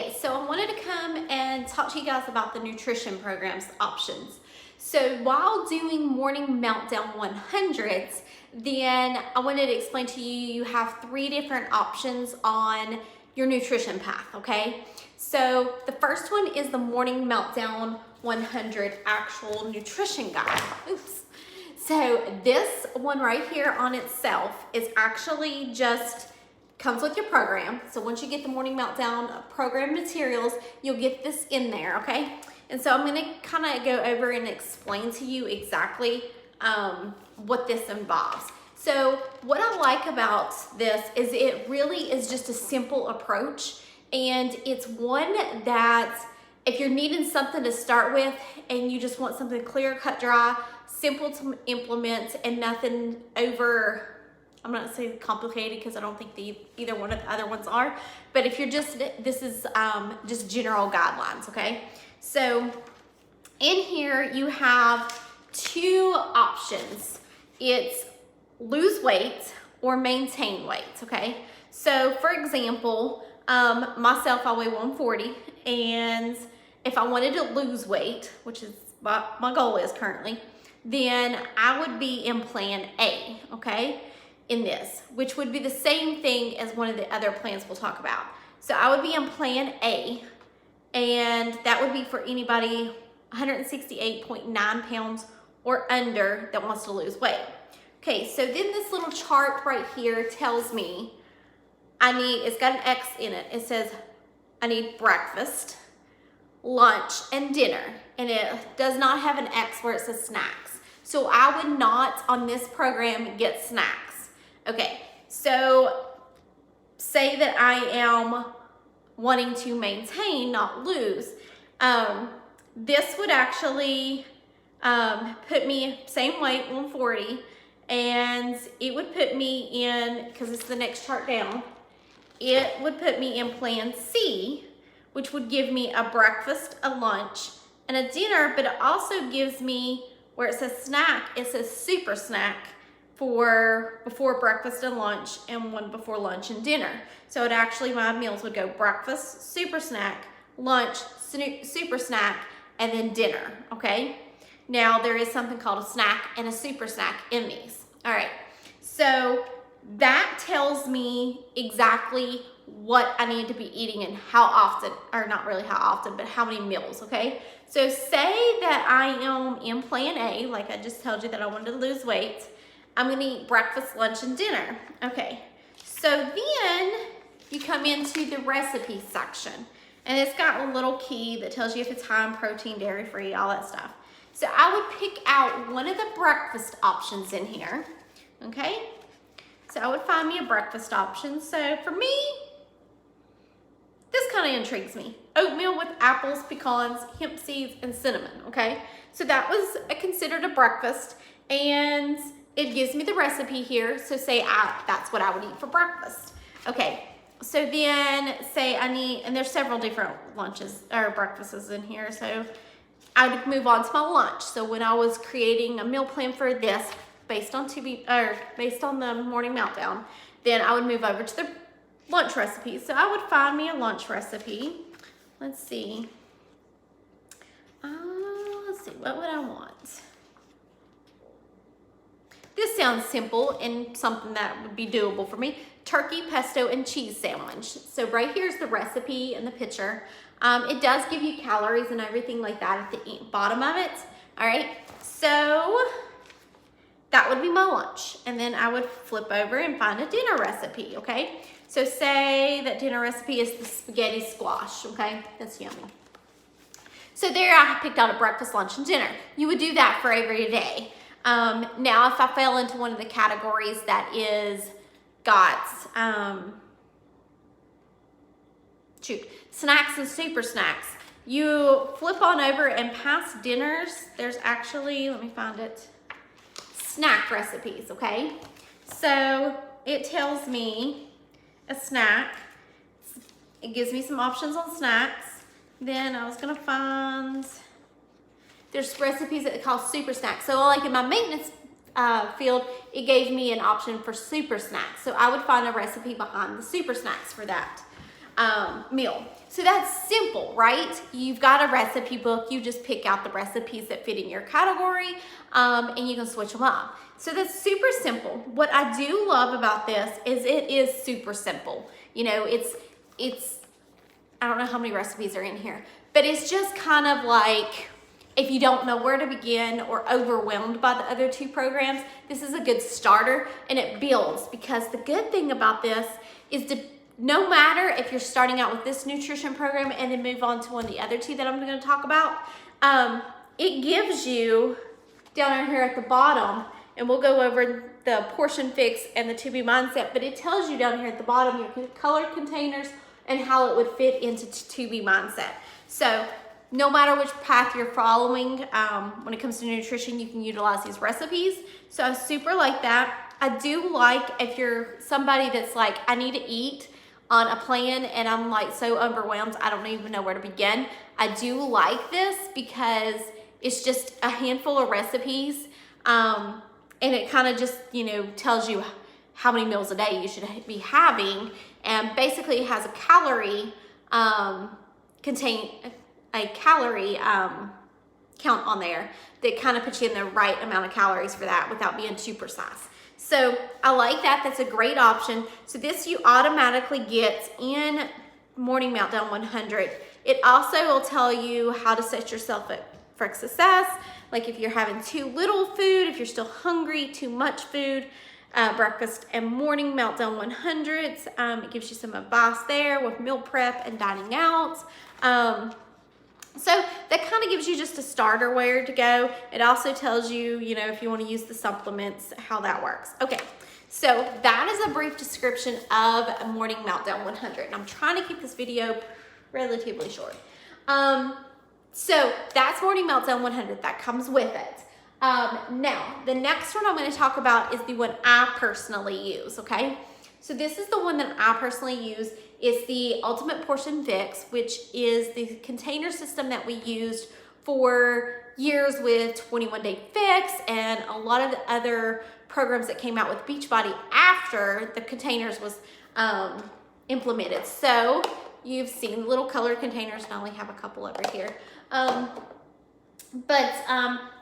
Yes, so I wanted to come and talk to you guys about the nutrition programs options. So while doing Morning Meltdown 100s, then I wanted to explain to you, you have 3 different options on your nutrition path, okay? So the first one is the Morning Meltdown 100 actual nutrition guide. Oops. So this one right here on itself is actually just comes with your program. So once you get the Morning Meltdown program materials, you'll get this in there, okay? And so I'm gonna kind of go over and explain to you exactly what this involves. So what I like about this is it really is just a simple approach, and it's one that if you're needing something to start with and you just want something clear, cut, dry, simple to implement, and nothing over, I'm not saying complicated because I don't think either one of the other ones are, but if you're just, this is just general guidelines, okay? So in here you have 2 options. It's lose weight or maintain weight, okay? So for example, myself, I weigh 140, and if I wanted to lose weight, which is my goal is currently, then I would be in plan A, okay? In this, which would be the same thing as one of the other plans we'll talk about. So I would be in plan A, and that would be for anybody 168.9 pounds or under that wants to lose weight. Okay, so then this little chart right here tells me it's got an X in it. It says I need breakfast, lunch, and dinner, and it does not have an X where it says snacks. So I would not on this program get snacks. Okay, so say that I am wanting to maintain, not lose. This would actually put me same weight, 140, and it would put me in, because it's the next chart down, it would put me in plan C, which would give me a breakfast, a lunch, and a dinner, but it also gives me, where it says snack, it says super snack, for before breakfast and lunch, and one before lunch and dinner. So it actually, my meals would go breakfast, super snack, lunch, super snack, and then dinner, okay? Now there is something called a snack and a super snack in these. All right, so that tells me exactly what I need to be eating and how often, or not really how often, but how many meals, okay? So say that I am in plan A, like I just told you that I wanted to lose weight. I'm gonna eat breakfast, lunch, and dinner. Okay, so then you come into the recipe section, and it's got a little key that tells you if it's high in protein, dairy-free, all that stuff. So I would pick out one of the breakfast options in here, okay? So I would find me a breakfast option. So for me, this kind of intrigues me. Oatmeal with apples, pecans, hemp seeds, and cinnamon, okay? So that was considered a breakfast, and it gives me the recipe here. So say that's what I would eat for breakfast. Okay, so then say I need, and there's several different lunches or breakfasts in here. So I would move on to my lunch. So when I was creating a meal plan for this, based on the Morning Meltdown, then I would move over to the lunch recipe. So I would find me a lunch recipe. Let's see. What would I want? This sounds simple and something that would be doable for me. Turkey, pesto, and cheese sandwich. So right here's the recipe and the picture. It does give you calories and everything like that at the bottom of it. All right, so that would be my lunch. And then I would flip over and find a dinner recipe, okay? So say that dinner recipe is the spaghetti squash, okay? That's yummy. So there I picked out a breakfast, lunch, and dinner. You would do that for every day. Now, if I fell into one of the categories that is got snacks and super snacks, you flip on over and past dinners, there's actually, let me find it, snack recipes, okay? So it tells me a snack. It gives me some options on snacks. Then I was gonna find, there's recipes that they call super snacks. So like in my maintenance field, it gave me an option for super snacks. So I would find a recipe behind the super snacks for that. meal. So that's simple, right? You've got a recipe book. You just pick out the recipes that fit in your category, and you can switch them up. So that's super simple. What I do love about this is it is super simple. You know, it's I don't know how many recipes are in here, but it's just kind of like, if you don't know where to begin or overwhelmed by the other two programs, this is a good starter, and it builds, because the good thing about this is no matter if you're starting out with this nutrition program and then move on to one of the other two that I'm going to talk about, it gives you down here at the bottom, and we'll go over the portion fix and the To Be mindset, but it tells you down here at the bottom your color containers and how it would fit into To Be mindset. So no matter which path you're following, when it comes to nutrition, you can utilize these recipes. So I super like that. I do like if you're somebody that's like, I need to eat on a plan and I'm like so overwhelmed, I don't even know where to begin. I do like this because it's just a handful of recipes, and it kind of just, you know, tells you how many meals a day you should be having, and basically it has a calorie count on there that kind of puts you in the right amount of calories for that without being too precise. So I like that. That's a great option. So this you automatically get in Morning Meltdown 100. It also will tell you how to set yourself up for success. Like if you're having too little food, if you're still hungry, too much food, breakfast and Morning Meltdown 100s. It gives you some advice there with meal prep and dining out. So that kind of gives you just a starter where to go. It also tells you, you know, if you want to use the supplements, how that works. Okay, so that is a brief description of Morning Meltdown 100. And I'm trying to keep this video relatively short. So that's Morning Meltdown 100. That comes with it. Now, the next one I'm going to talk about is the one I personally use, okay? So this is the one that I personally use. It's the Ultimate Portion Fix, which is the container system that we used for years with 21 Day Fix and a lot of the other programs that came out with Beachbody after the containers was implemented. So you've seen little colored containers, and I only have a couple over here.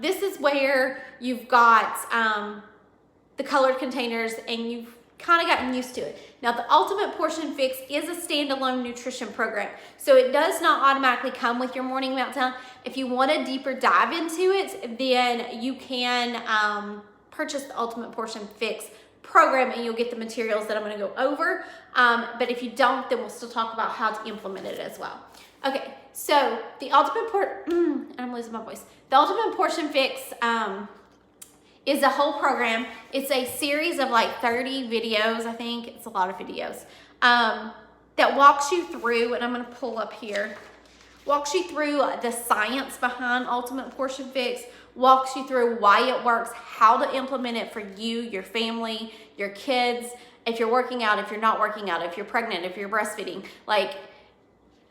This is where you've got the colored containers, and you've kind of gotten used to it. Now, the Ultimate Portion Fix is a standalone nutrition program, so it does not automatically come with your Morning Meltdown. If you want a deeper dive into it, then you can purchase the Ultimate Portion Fix program, and you'll get the materials that I'm going to go over. But if you don't, then we'll still talk about how to implement it as well. Okay, so the I'm losing my voice. The Ultimate Portion Fix is a whole program. It's a series of like 30 videos, I think. It's a lot of videos that walks you through, and I'm going to pull up here, walks you through the science behind Ultimate Portion Fix, walks you through why it works, how to implement it for you, your family, your kids, if you're working out, if you're not working out, if you're pregnant, if you're breastfeeding, like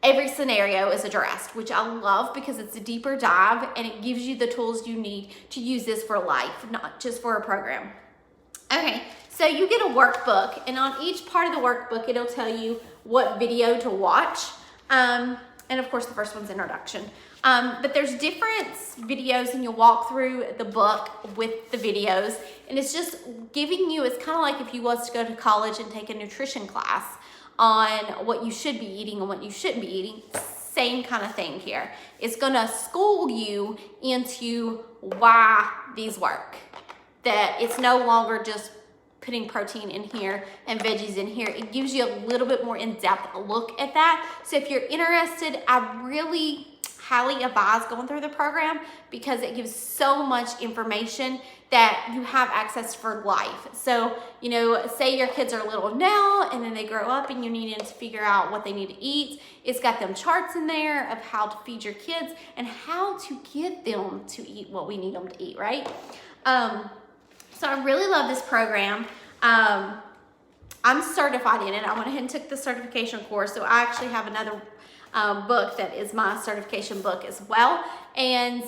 every scenario is addressed, which I love because it's a deeper dive and it gives you the tools you need to use this for life, not just for a program. Okay, so you get a workbook, and on each part of the workbook, it'll tell you what video to watch. And of course, the first one's introduction. But there's different videos, and you'll walk through the book with the videos, and it's just giving you, it's kind of like if you was to go to college and take a nutrition class on what you should be eating and what you shouldn't be eating. Same kind of thing here. It's gonna school you into why these work. That it's no longer just putting protein in here and veggies in here. It gives you a little bit more in-depth look at that. So if you're interested, I really highly advise going through the program because it gives so much information that you have access for life. So, you know, say your kids are little now and then they grow up and you need to figure out what they need to eat. It's got them charts in there of how to feed your kids and how to get them to eat what we need them to eat, right? So I really love this program. I'm certified in it. I went ahead and took the certification course. So I actually have book that is my certification book as well. And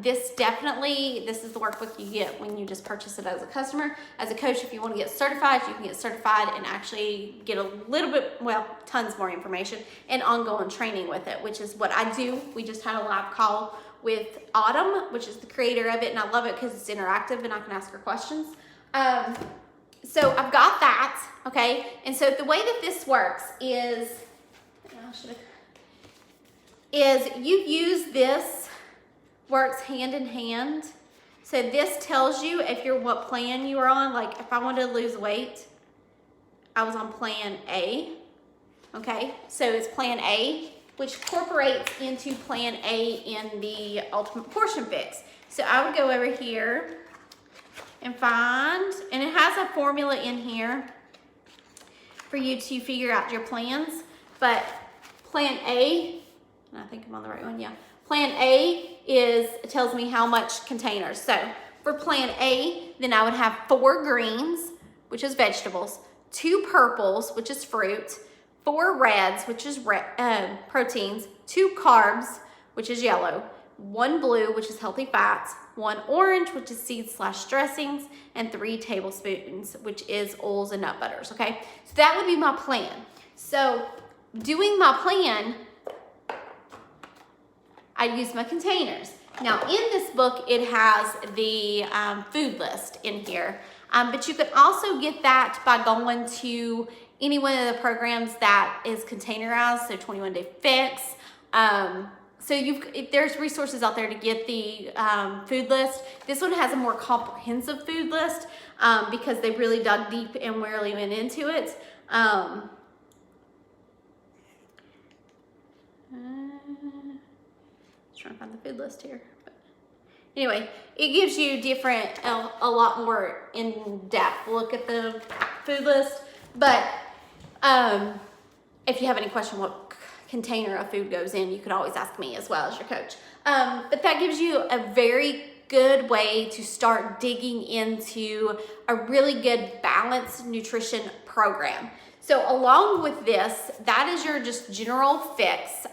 this is the workbook you get when you just purchase it as a customer. As a coach, if you want to get certified, you can get certified and actually get a little bit, well, tons more information and ongoing training with it, which is what I do. We just had a live call with Autumn, which is the creator of it, and I love it because it's interactive and I can ask her questions. So I've got that, okay? And so the way that this works is you use this, works hand in hand. So this tells you what plan you are on. Like if I wanted to lose weight, I was on plan A, okay? So it's plan A, which incorporates into plan A in the Ultimate Portion Fix. So I would go over here and find, and it has a formula in here for you to figure out your plans. But plan A, and I think I'm on the right one, yeah. Plan A tells me how much containers. So for plan A, then I would have 4 greens, which is vegetables, 2 purples, which is fruit, 4 reds, which is proteins, 2 carbs, which is yellow, 1 blue, which is healthy fats, 1 orange, which is seeds/dressings, and 3 tablespoons, which is oils and nut butters, okay? So that would be my plan. So doing my plan, I use my containers. Now in this book, it has the food list in here, but you can also get that by going to any one of the programs that is containerized, so 21 Day Fix. So there's resources out there to get the food list. This one has a more comprehensive food list because they really dug deep and really went into it. Trying to find the food list here. But anyway, it gives you a lot more in-depth look at the food list. But if you have any question what container of food goes in, you could always ask me as well as your coach. But that gives you a very good way to start digging into a really good balanced nutrition program. So along with this, that is your just general fix,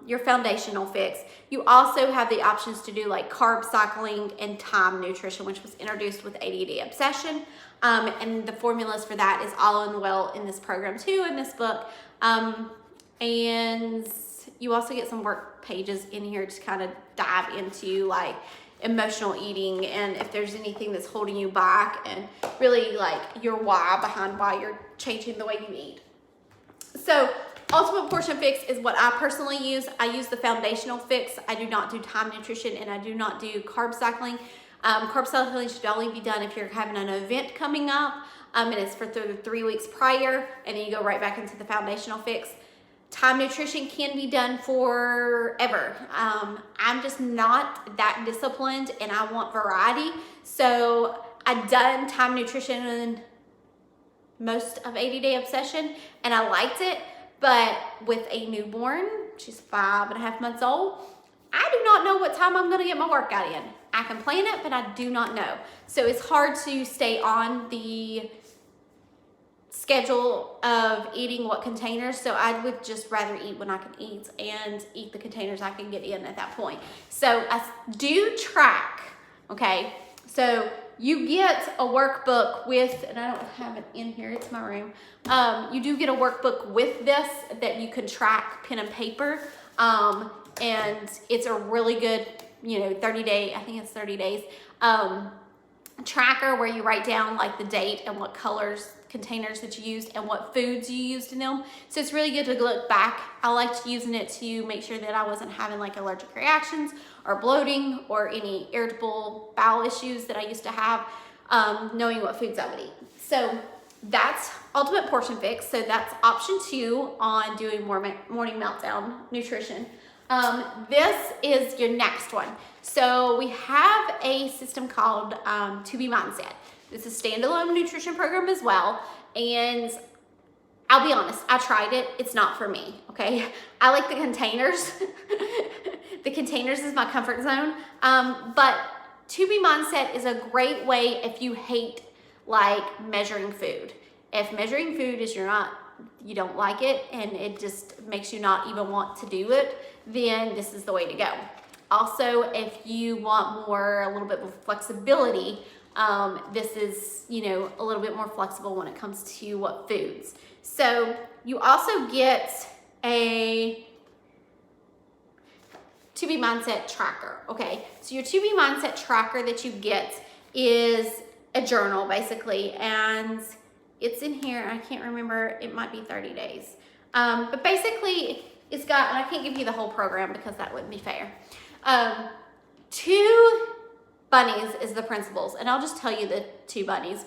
your foundational fix. You also have the options to do like carb cycling and time nutrition, which was introduced with ADD Obsession. And the formulas for that is all in well in this program too, in this book. And you also get some work pages in here to kind of dive into like emotional eating and if there's anything that's holding you back and really like your why behind why you're changing the way you eat. So Ultimate Portion Fix is what I personally use. I use the foundational fix. I do not do time nutrition and I do not do carb cycling. Carb cycling should only be done if you're having an event coming up and it's for 3 weeks prior and then you go right back into the foundational fix. Time nutrition can be done forever. I'm just not that disciplined and I want variety. So I've done time nutrition in most of 80 Day Obsession and I liked it, but with a newborn, she's 5.5 months old, I do not know what time I'm gonna get my workout in. I can plan it, but I do not know. So it's hard to stay on the schedule of eating what containers, so I would just rather eat when I can eat and eat the containers I can get in at that point. So I do track, okay? So you get a workbook with, and I don't have it in here, it's my room. You do get a workbook with this that you can track pen and paper, and it's a really good, 30-day, I think it's 30 days, tracker where you write down like the date and what colors containers that you used and what foods you used in them. So it's really good to look back. I liked using it to make sure that I wasn't having like allergic reactions or bloating or any irritable bowel issues that I used to have, knowing what foods I would eat. So that's Ultimate Portion Fix. So that's option 2 on doing morning meltdown nutrition. This is your next one. So we have a system called 2B Mindset. It's a standalone nutrition program as well. And I'll be honest, I tried it. It's not for me, okay? I like the containers. The containers is my comfort zone. But 2B Mindset is a great way if you hate like measuring food. If measuring food is you don't like it and it just makes you not even want to do it, then this is the way to go. Also, if you want a little bit more flexibility, this is, you know, a little bit more flexible when it comes to what foods. So you also get a To Be Mindset tracker, okay? So your To Be Mindset tracker that you get is a journal basically, and it's in here. I can't remember, it might be 30 days. But basically it's got, and I can't give you the whole program because that wouldn't be fair. 2 bunnies is the principles, and I'll just tell you the 2 bunnies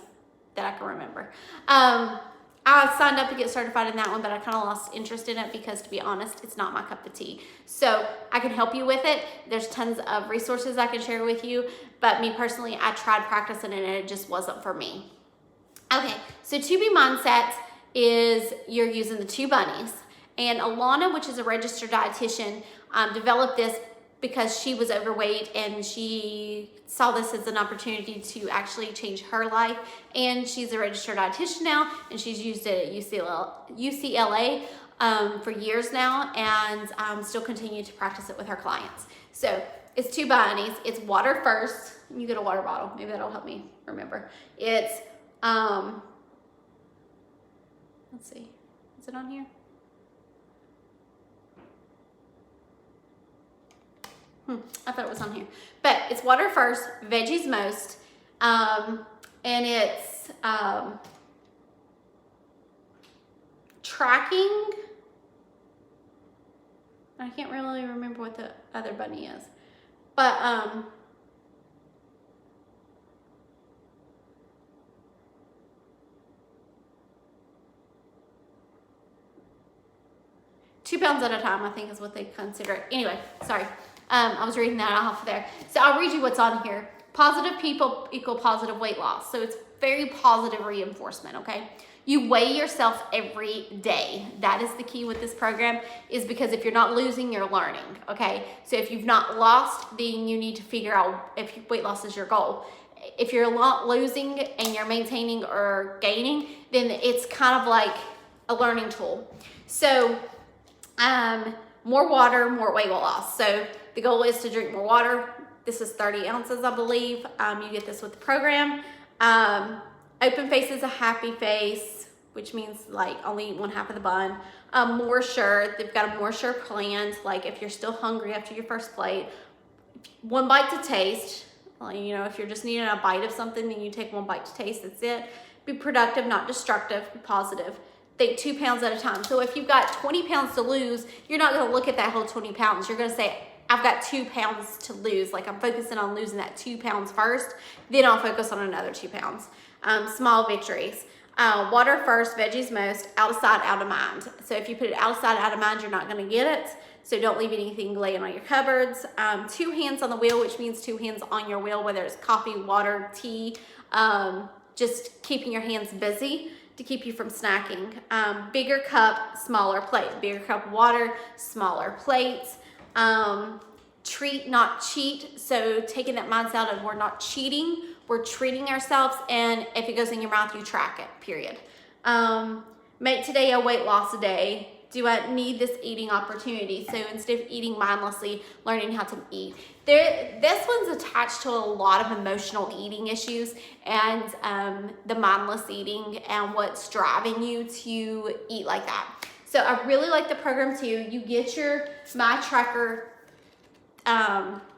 that I can remember. I signed up to get certified in that one, but I kind of lost interest in it because, to be honest, it's not my cup of tea. So I can help you with it. There's tons of resources I can share with you, but me personally, I tried practicing it and it just wasn't for me. Okay, so To Be Mindset is you're using the 2 bunnies, and Alana, which is a registered dietitian, developed this because she was overweight and she saw this as an opportunity to actually change her life. And she's a registered dietitian now, and she's used it at UCLA for years now, and still continue to practice it with her clients. So it's 2 bunnies. It's water first. You get a water bottle. Maybe that'll help me remember. It's, let's see, is it on here? I thought it was on here, but it's water first, veggies most, and it's tracking. I can't really remember what the other bunny is, but 2 pounds at a time, I think is what they consider it. Anyway, sorry. I was reading that off there. So I'll read you what's on here. Positive people equal positive weight loss. So it's very positive reinforcement, okay? You weigh yourself every day. That is the key with this program, is because if you're not losing, you're learning, okay? So if you've not lost, then you need to figure out if weight loss is your goal. If you're not losing and you're maintaining or gaining, then it's kind of like a learning tool. So more water, more weight loss. So the goal is to drink more water. This is 30 ounces, I believe. You get this with the program. Open face is a happy face, which means like only eat 1/2 of the bun. More sure, they've got a more sure plan. Like if you're still hungry after your first plate, 1 bite to taste. Like, you know, if you're just needing a bite of something, then you take 1 bite to taste, that's it. Be productive, not destructive, be positive. Think 2 pounds at a time. So if you've got 20 pounds to lose, you're not gonna look at that whole 20 pounds. You're gonna say, I've got 2 pounds to lose. Like I'm focusing on losing that 2 pounds first, then I'll focus on another 2 pounds. Small victories. Water first, veggies most, out of sight, out of mind. So if you put it out of sight, out of mind, you're not gonna get it. So don't leave anything laying on your cupboards. 2 hands on the wheel, which means 2 hands on your wheel, whether it's coffee, water, tea, just keeping your hands busy to keep you from snacking. Bigger cup, smaller plate. Bigger cup of water, smaller plates. Treat, not cheat. So taking that mindset of we're not cheating, we're treating ourselves, and if it goes in your mouth, you track it, period. Make today a weight loss day. Do I need this eating opportunity? So instead of eating mindlessly, learning how to eat. This one's attached to a lot of emotional eating issues and the mindless eating and what's driving you to eat like that. So I really like the program too. You get your My Tracker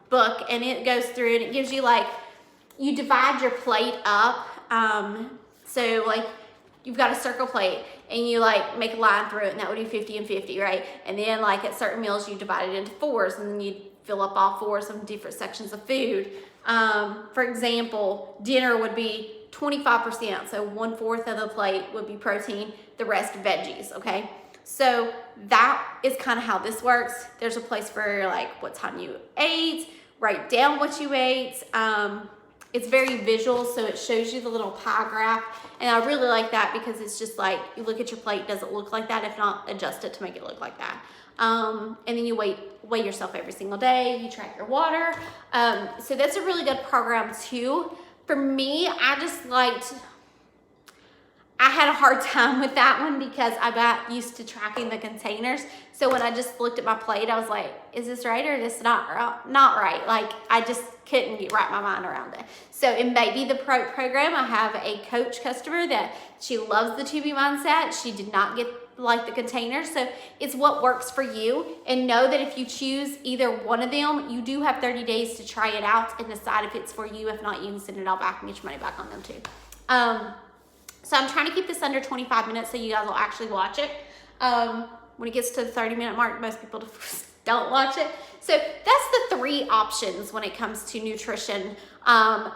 book, and it goes through and it gives you like, you divide your plate up. So like you've got a circle plate and you like make a line through it, and that would be 50 and 50, right? And then like at certain meals you divide it into 4s, and then you fill up all 4s of different sections of food. For example, dinner would be 25%, so 1/4 of the plate would be protein, the rest veggies, okay? So that is kind of how this works. There's a place for like what time you ate, write down what you ate. It's very visual, so it shows you the little pie graph, and I really like that because it's just like, you look at your plate, does it look like that? If not, adjust it to make it look like that. And then you weigh yourself every single day, you track your water. So that's a really good program too. For me, I I had a hard time with that one because I got used to tracking the containers. So when I just looked at my plate, I was like, is this right or is this not right? Like, I just couldn't wrap my mind around it. So in Baby the Pro program, I have a coach customer that she loves the 2B mindset. She did not get like the containers. So it's what works for you. And know that if you choose either one of them, you do have 30 days to try it out and decide if it's for you. If not, you can send it all back and get your money back on them too. So I'm trying to keep this under 25 minutes so you guys will actually watch it. When it gets to the 30-minute mark, most people don't watch it. So that's the 3 options when it comes to nutrition.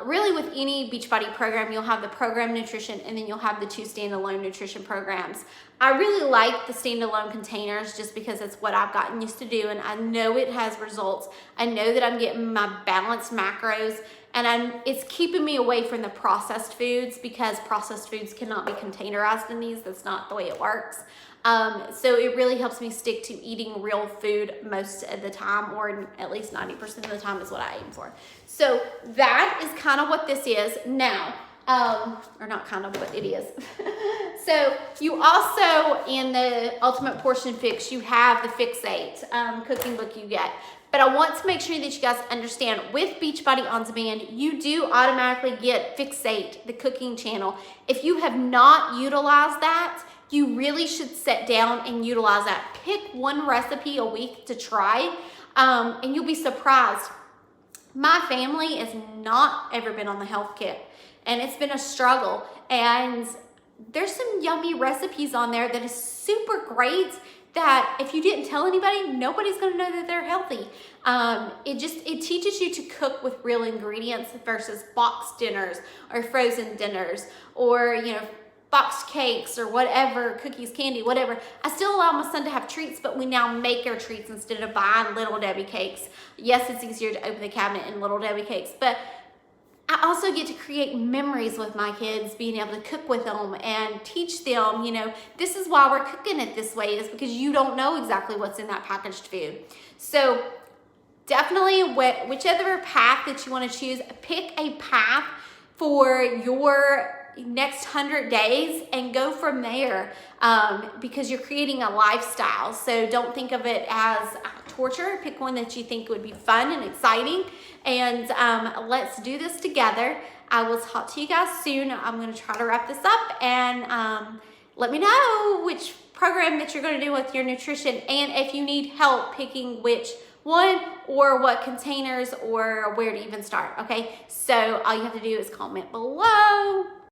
Really with any Beachbody program, you'll have the program nutrition and then you'll have the 2 standalone nutrition programs. I really like the standalone containers just because it's what I've gotten used to doing. I know it has results. I know that I'm getting my balanced macros, and it's keeping me away from the processed foods because processed foods cannot be containerized in these. That's not the way it works. So it really helps me stick to eating real food most of the time, or at least 90% of the time is what I aim for. So that is kind of what this is now. Or not kind of, but it is. So you also, in the Ultimate Portion Fix, you have the Fix8 cooking book you get. But I want to make sure that you guys understand with Beachbody On Demand, you do automatically get Fix8, the cooking channel. If you have not utilized that, you really should sit down and utilize that. Pick one recipe a week to try, and you'll be surprised. My family has not ever been on the health kit, and it's been a struggle. And there's some yummy recipes on there that is super great that if you didn't tell anybody, nobody's gonna know that they're healthy. It teaches you to cook with real ingredients versus boxed dinners or frozen dinners, or boxed cakes or whatever, cookies, candy, whatever. I still allow my son to have treats, but we now make our treats instead of buying Little Debbie cakes. Yes, it's easier to open the cabinet in Little Debbie cakes, but I also get to create memories with my kids, being able to cook with them and teach them, this is why we're cooking it this way, is because you don't know exactly what's in that packaged food. So definitely, whichever path that you want to choose, pick a path for your next 100 days and go from there, because you're creating a lifestyle. So don't think of it as torture. Pick one that you think would be fun and exciting, and let's do this together. I will talk to you guys soon. I'm going to try to wrap this up, and let me know which program that you're going to do with your nutrition, and if you need help picking which one or what containers or where to even start. Okay, so all you have to do is comment below.